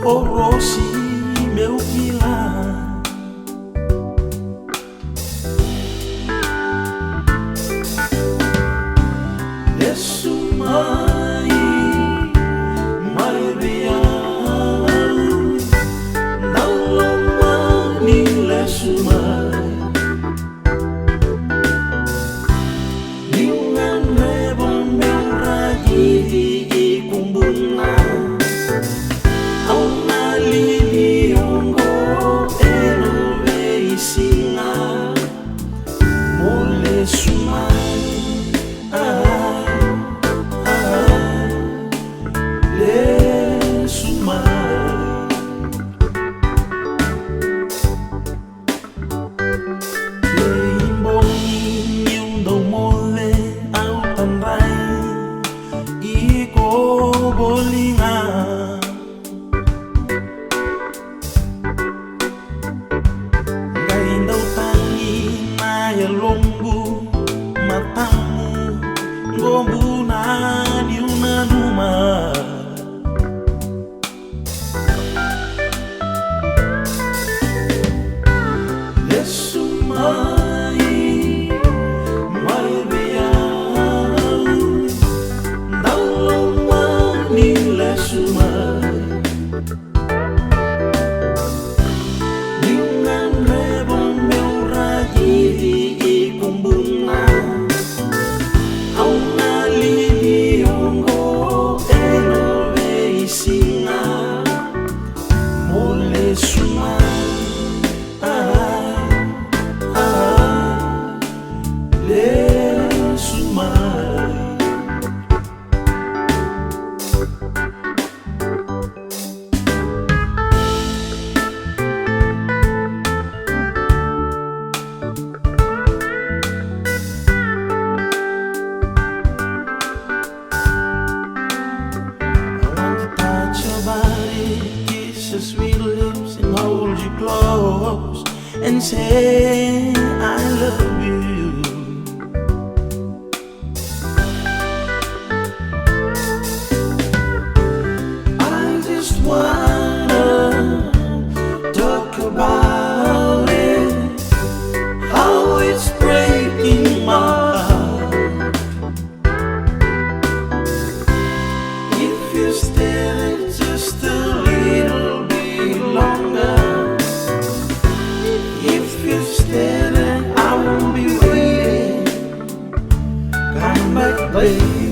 orosi meu pilar. Lesumai malbia nalamani lesumai dengan rebon merah di kumbuna au naliliongo enowe isinga mole sumai lombu matamu buna di una rumah. Lesumai malbia nalamani lesumai dengan rebon merah di kumbuna au naliliongo enowe isinga mole sumai sweet lips and hold you close and say I love you. I just wanna talk about it, how it's breaking my heart. If you stay just a little longer, if you stay, then I won't be waiting. Come back, baby.